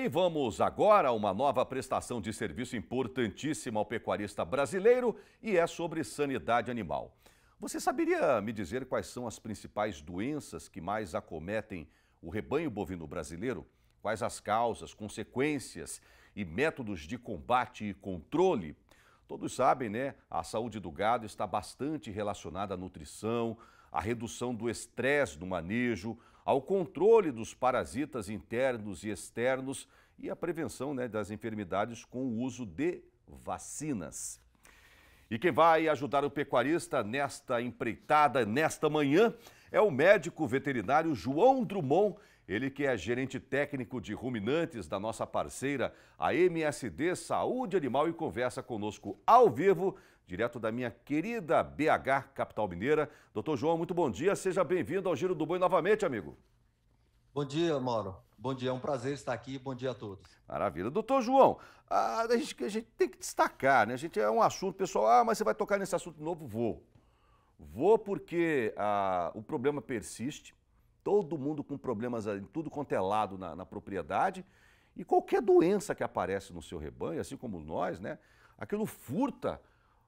E vamos agora a uma nova prestação de serviço importantíssima ao pecuarista brasileiro e é sobre sanidade animal. Você saberia me dizer quais são as principais doenças que mais acometem o rebanho bovino brasileiro? Quais as causas, consequências e métodos de combate e controle? Todos sabem, né? A saúde do gado está bastante relacionada à nutrição, à redução do estresse no manejo, ao controle dos parasitas internos e externos e à prevenção, né, das enfermidades com o uso de vacinas. E quem vai ajudar o pecuarista nesta empreitada, nesta manhã, é o médico veterinário João Drummond, ele que é gerente técnico de ruminantes da nossa parceira, a MSD Saúde Animal, e conversa conosco ao vivo, direto da minha querida BH, capital mineira. Doutor João, muito bom dia, seja bem-vindo ao Giro do Boi novamente, amigo. Bom dia, Mauro. Bom dia, é um prazer estar aqui. Bom dia a todos. Maravilha. Doutor João, a gente tem que destacar, né? A gente é um assunto, pessoal, mas você vai tocar nesse assunto novo? Vou porque o problema persiste, todo mundo com problemas em tudo quanto é lado na propriedade, e qualquer doença que aparece no seu rebanho, assim como nós, né? Aquilo furta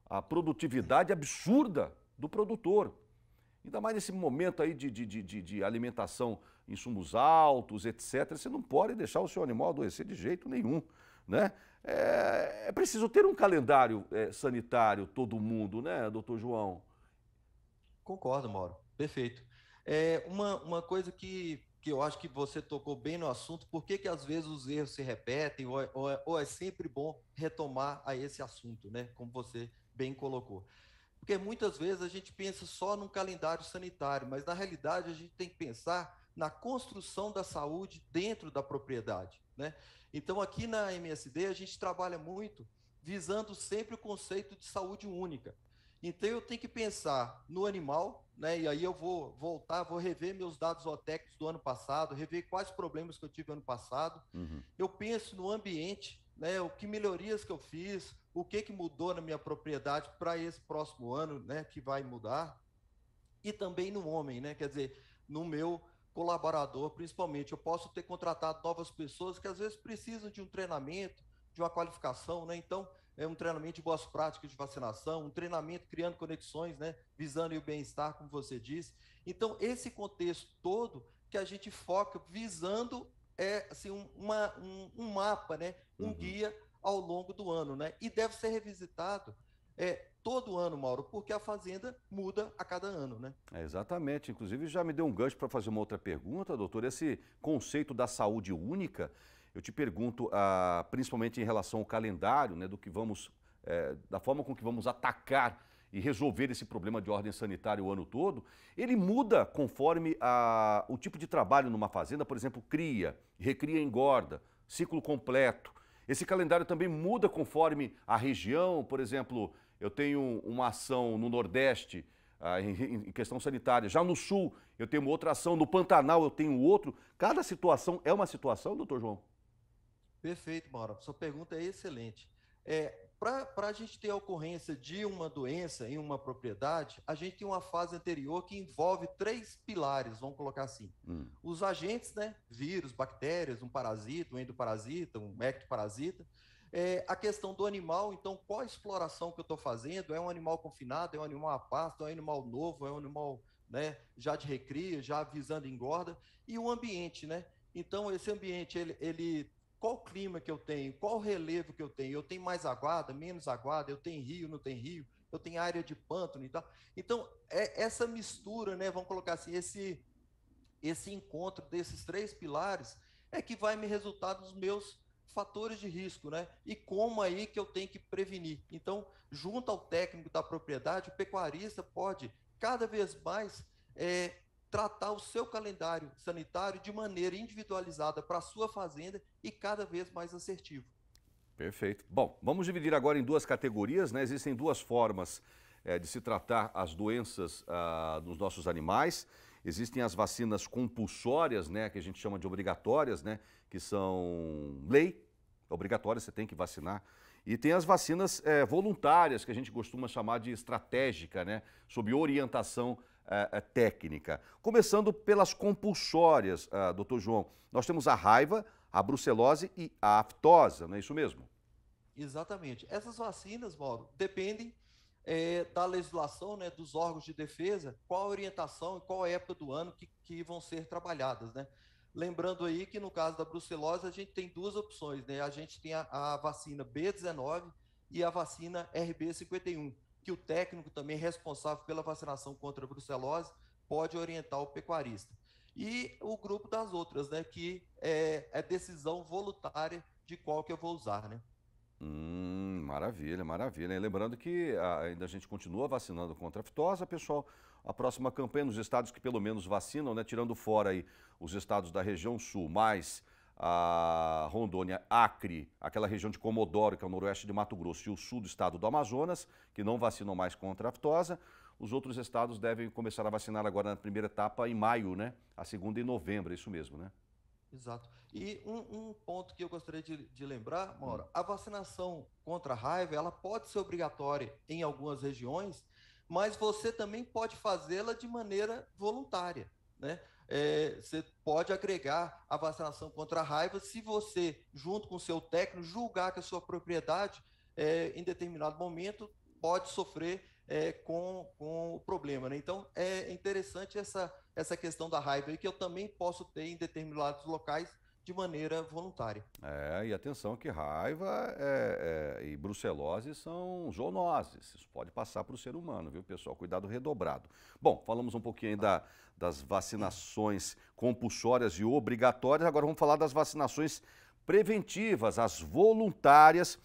a produtividade absurda do produtor. Ainda mais nesse momento aí de alimentação, insumos altos, etc. Você não pode deixar o seu animal adoecer de jeito nenhum, né? É preciso ter um calendário sanitário, todo mundo, né, doutor João? Concordo, Mauro. Perfeito. Uma coisa que eu acho que você tocou bem no assunto, por que às vezes os erros se repetem, ou é sempre bom retomar a esse assunto, né? Como você bem colocou. Porque muitas vezes a gente pensa só num calendário sanitário, mas na realidade a gente tem que pensar na construção da saúde dentro da propriedade, né? Então aqui na MSD a gente trabalha muito visando sempre o conceito de saúde única. Então eu tenho que pensar no animal, né? E aí eu vou voltar, vou rever meus dados zootécnicos do ano passado, rever quais problemas que eu tive ano passado. Uhum. Eu penso no ambiente, né? O que melhorias que eu fiz, o que mudou na minha propriedade para esse próximo ano, né? Que vai mudar. E também no homem, né? Quer dizer, no meu colaborador, principalmente. Eu posso ter contratado novas pessoas que às vezes precisam de um treinamento, de uma qualificação, né? Então, é um treinamento de boas práticas de vacinação, um treinamento criando conexões, né? Visando o bem-estar, como você disse. Então, esse contexto todo que a gente foca visando assim, um mapa, né? Um Uhum. guia ao longo do ano, né? E deve ser revisitado todo ano, Mauro, porque a fazenda muda a cada ano, né? Exatamente. Inclusive, já me deu um gancho para fazer uma outra pergunta, doutor. Esse conceito da saúde única, eu te pergunto, principalmente em relação ao calendário, né, do que vamos, da forma com que vamos atacar e resolver esse problema de ordem sanitária o ano todo, ele muda conforme o tipo de trabalho numa fazenda, por exemplo, cria, recria, engorda, ciclo completo. Esse calendário também muda conforme a região, por exemplo, eu tenho uma ação no Nordeste, em questão sanitária. Já no Sul, eu tenho outra ação. No Pantanal, eu tenho outro. Cada situação é uma situação, doutor João? Perfeito, Mauro. Sua pergunta é excelente. Para a gente ter a ocorrência de uma doença em uma propriedade, a gente tem uma fase anterior que envolve três pilares, vamos colocar assim. Os agentes, né? Vírus, bactérias, um parasita, um endoparasita, um ectoparasita. A questão do animal, então, qual a exploração que eu estou fazendo? É um animal confinado, é um animal a pasto, é um animal novo, é um animal, né, já de recria, já visando engorda, e o ambiente, né? Então, esse ambiente, qual o clima que eu tenho, qual o relevo que eu tenho mais aguada, menos aguada, eu tenho rio, não tenho rio, eu tenho área de pântano e tal. Então, essa mistura, né, vamos colocar assim, esse encontro desses três pilares é que vai me resultar dos meus fatores de risco, né? E como aí que eu tenho que prevenir. Então, junto ao técnico da propriedade, o pecuarista pode cada vez mais tratar o seu calendário sanitário de maneira individualizada para a sua fazenda e cada vez mais assertivo. Perfeito. Bom, vamos dividir agora em duas categorias, né? Existem duas formas de se tratar as doenças dos nossos animais. Existem as vacinas compulsórias, né, que a gente chama de obrigatórias, né, que são lei, obrigatória, você tem que vacinar. E tem as vacinas voluntárias, que a gente costuma chamar de estratégica, né, sob orientação técnica. Começando pelas compulsórias, doutor João. Nós temos a raiva, a brucelose e a aftosa, não é isso mesmo? Exatamente. Essas vacinas, Mauro, dependem da legislação, né, dos órgãos de defesa, qual a orientação e qual a época do ano que vão ser trabalhadas, né? Lembrando aí que no caso da brucelose a gente tem duas opções, né? A gente tem a vacina B19 e a vacina RB51, que o técnico também responsável pela vacinação contra a brucelose pode orientar o pecuarista. E o grupo das outras, né? Que é decisão voluntária de qual que eu vou usar, né? Maravilha, maravilha. E lembrando que ainda a gente continua vacinando contra a aftosa, pessoal. A próxima campanha nos estados que pelo menos vacinam, né? Tirando fora aí os estados da região sul, mais a Rondônia, Acre, aquela região de Comodoro, que é o noroeste de Mato Grosso, e o sul do estado do Amazonas, que não vacinam mais contra a aftosa. Os outros estados devem começar a vacinar agora na primeira etapa em maio, né? A segunda em novembro, é isso mesmo, né? Exato. E um ponto que eu gostaria de lembrar, Mauro, a vacinação contra a raiva, ela pode ser obrigatória em algumas regiões, mas você também pode fazê-la de maneira voluntária, né? Você pode agregar a vacinação contra a raiva se você, junto com o seu técnico, julgar que a sua propriedade, em determinado momento, pode sofrer com o problema, né? Então, é interessante essa questão da raiva aí, que eu também posso ter em determinados locais de maneira voluntária. E atenção que raiva e brucelose são zoonoses. Isso pode passar para o ser humano, viu, pessoal? Cuidado redobrado. Bom, falamos um pouquinho aí das vacinações compulsórias e obrigatórias. Agora vamos falar das vacinações preventivas, as voluntárias.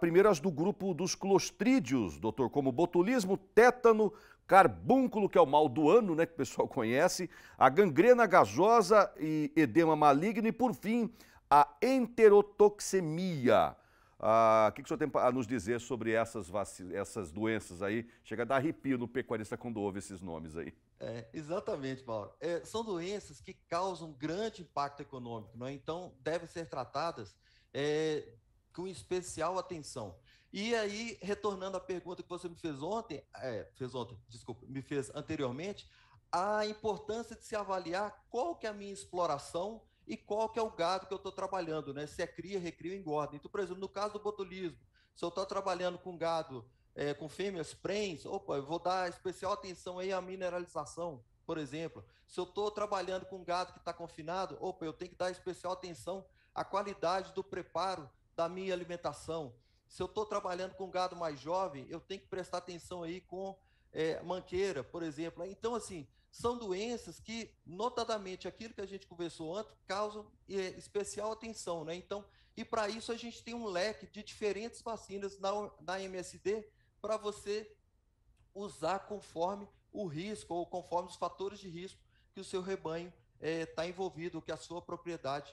Primeiro as do grupo dos clostrídeos, doutor, como botulismo, tétano, carbúnculo, que é o mal do ano, né, que o pessoal conhece, a gangrena gasosa e edema maligno e, por fim, a enterotoxemia. O que o senhor tem a nos dizer sobre essas doenças aí? Chega a dar arrepio no pecuarista quando ouve esses nomes aí. Exatamente, Mauro. São doenças que causam grande impacto econômico, não é? Então, devem ser tratadas com especial atenção. E aí, retornando à pergunta que você me fez ontem, desculpa, me fez anteriormente, a importância de se avaliar qual que é a minha exploração e qual que é o gado que eu estou trabalhando, né? Se é cria, recria ou engorda. Então, por exemplo, no caso do botulismo, se eu estou trabalhando com gado, com fêmeas prens, opa, eu vou dar especial atenção aí à mineralização, por exemplo. Se eu estou trabalhando com gado que está confinado, opa, eu tenho que dar especial atenção à qualidade do preparo da minha alimentação. Se eu estou trabalhando com gado mais jovem, eu tenho que prestar atenção aí com manqueira, por exemplo. Então, assim, são doenças que, notadamente, aquilo que a gente conversou antes, causam especial atenção, né? Então, e para isso a gente tem um leque de diferentes vacinas na MSD para você usar conforme o risco ou conforme os fatores de risco que o seu rebanho está envolvido, que a sua propriedade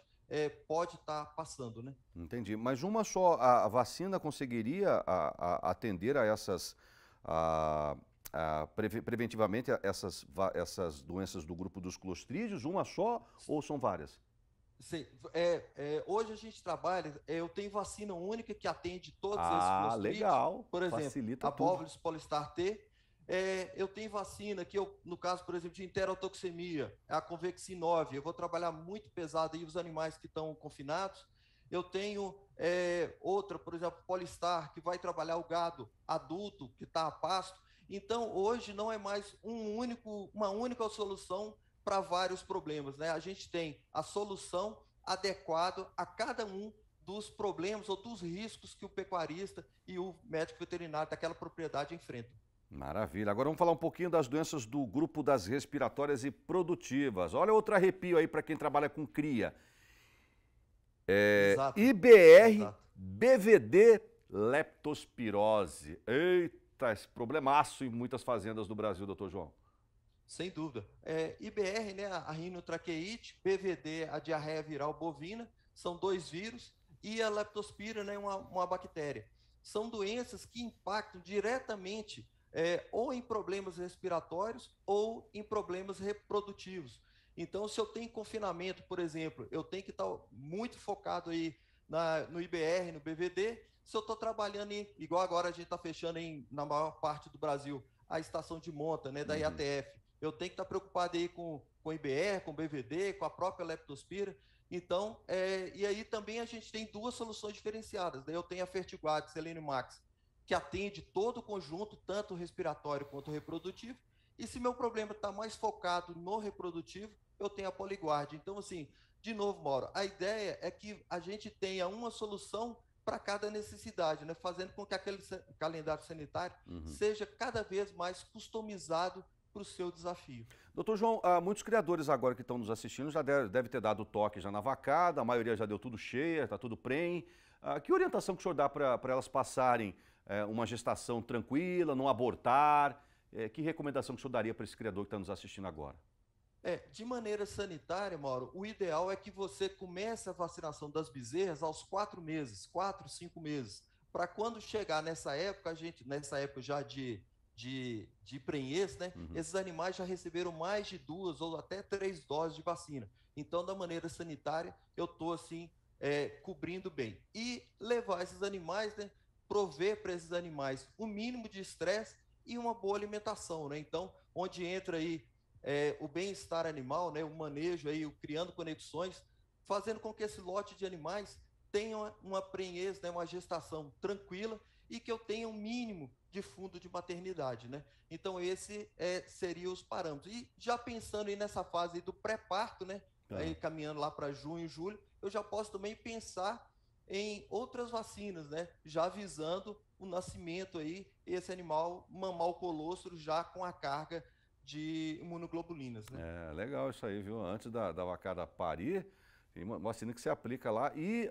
pode estar passando, né? Entendi. Mas uma só, a vacina conseguiria atender a essas, preventivamente, essas doenças do grupo dos clostrídeos? Uma só ou são várias? Sim, hoje a gente trabalha, eu tenho vacina única que atende todos esses clostrídeos. Legal. Por exemplo, Facilita a tudo. Bovilis Polistar T. Eu tenho vacina que no caso, por exemplo, de enterotoxemia, a Convexin 9, eu vou trabalhar muito pesado aí os animais que estão confinados. Eu tenho outra, por exemplo, Polistar, que vai trabalhar o gado adulto que está a pasto. Então, hoje não é mais uma única solução para vários problemas, né? A gente tem a solução adequada a cada um dos problemas ou dos riscos que o pecuarista e o médico veterinário daquela propriedade enfrentam. Maravilha. Agora vamos falar um pouquinho das doenças do grupo das respiratórias e produtivas. Olha outro arrepio aí para quem trabalha com cria. Exato. IBR, Exato. BVD, leptospirose. Eita, esse problemaço em muitas fazendas do Brasil, doutor João. Sem dúvida. IBR, né, a rinotraqueite, BVD, a diarreia viral bovina, são dois vírus, e a leptospira, né, uma bactéria. São doenças que impactam diretamente ou em problemas respiratórios ou em problemas reprodutivos. Então, se eu tenho confinamento, por exemplo, eu tenho que estar muito focado aí no IBR, no BVD. Se eu estou trabalhando igual agora a gente está fechando na maior parte do Brasil, a estação de monta, né, da IATF, eu tenho que estar preocupado aí com IBR, com BVD, com a própria leptospira. Então, e aí também a gente tem duas soluções diferenciadas, né? Eu tenho a Fertiguard Selenium Max, que atende todo o conjunto, tanto o respiratório quanto o reprodutivo, e se meu problema está mais focado no reprodutivo, eu tenho a Poliguard. Então, assim, de novo, Mauro, a ideia é que a gente tenha uma solução para cada necessidade, né? Fazendo com que aquele calendário sanitário seja cada vez mais customizado para o seu desafio. Doutor João, muitos criadores agora que estão nos assistindo já deve ter dado toque já na vacada, a maioria já deu tudo cheia, está tudo prenhe. Que orientação que o senhor dá para elas passarem uma gestação tranquila, não abortar? Que recomendação que o senhor daria para esse criador que está nos assistindo agora? De maneira sanitária, Mauro, o ideal é que você comece a vacinação das bezerras aos 4 meses, 4, 5 meses, para quando chegar nessa época, nessa época já de prenhez, né? Esses animais já receberam mais de 2 ou até 3 doses de vacina. Então, da maneira sanitária, eu estou assim, cobrindo bem. E levar esses animais, né? Prover para esses animais o mínimo de estresse e uma boa alimentação, né? Então, onde entra aí o bem-estar animal, né, o manejo, aí, o criando conexões, fazendo com que esse lote de animais tenha uma prenhez, né, uma gestação tranquila e que eu tenha um mínimo de fundo de maternidade, né? Então, esse seria os parâmetros. E já pensando aí nessa fase aí do pré-parto, né, aí, caminhando lá para junho, julho, eu já posso também pensar em outras vacinas, né, já visando o nascimento aí, esse animal mamar o colostro já com a carga de imunoglobulinas, né? Legal isso aí, viu? Antes da vacada parir, tem uma vacina que se aplica lá. E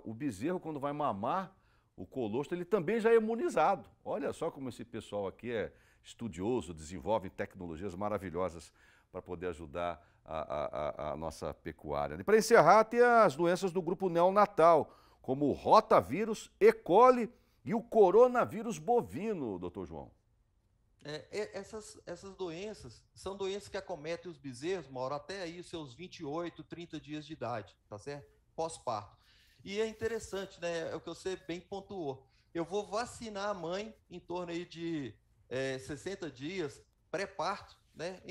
o bezerro, quando vai mamar o colostro, ele também já é imunizado. Olha só como esse pessoal aqui é estudioso, desenvolve tecnologias maravilhosas para poder ajudar a nossa pecuária. E para encerrar, tem as doenças do grupo neonatal, como o rotavírus, E. coli e o coronavírus bovino, doutor João. Essas doenças são doenças que acometem os bezerros, Mauro, até aí os seus 28, 30 dias de idade, tá certo? Pós-parto. E é interessante, né? É o que você bem pontuou. Eu vou vacinar a mãe em torno aí de 60 dias, pré-parto, né?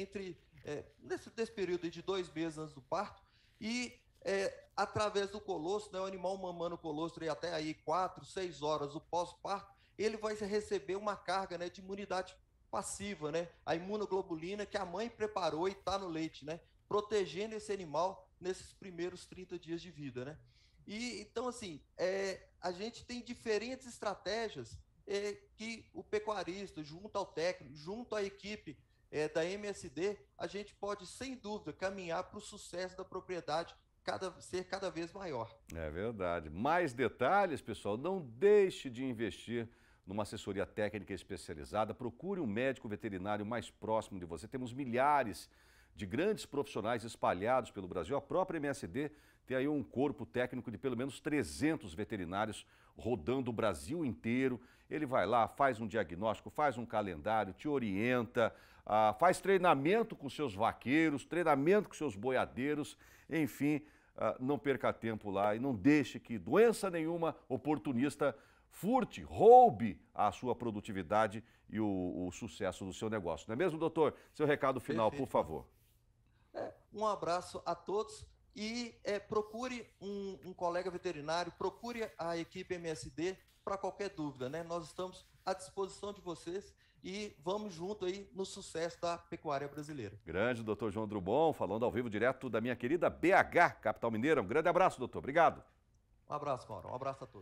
Nesse período aí de 2 meses antes do parto, e através do colostro, né? O animal mamando o colostro aí até aí 4, 6 horas do pós-parto, ele vai receber uma carga, né, de imunidade passiva, né? A imunoglobulina que a mãe preparou e está no leite, né? Protegendo esse animal nesses primeiros 30 dias de vida, né? E então, assim, a gente tem diferentes estratégias que o pecuarista, junto ao técnico, junto à equipe da MSD, a gente pode, sem dúvida, caminhar para o sucesso da propriedade ser cada vez maior. É verdade. Mais detalhes, pessoal, não deixe de investir numa assessoria técnica especializada, procure um médico veterinário mais próximo de você. Temos milhares de grandes profissionais espalhados pelo Brasil. A própria MSD tem aí um corpo técnico de pelo menos 300 veterinários rodando o Brasil inteiro. Ele vai lá, faz um diagnóstico, faz um calendário, te orienta, faz treinamento com seus vaqueiros, treinamento com seus boiadeiros, enfim, não perca tempo lá e não deixe que doença nenhuma oportunista furte, roube a sua produtividade e o sucesso do seu negócio. Não é mesmo, doutor? Seu recado final, Perfeito. por favor. Um abraço a todos e procure um colega veterinário, procure a equipe MSD para qualquer dúvida, né? Nós estamos à disposição de vocês e vamos junto aí no sucesso da pecuária brasileira. Grande doutor João Drummond, falando ao vivo direto da minha querida BH, capital mineira. Um grande abraço, doutor. Obrigado. Um abraço, Mauro. Um abraço a todos.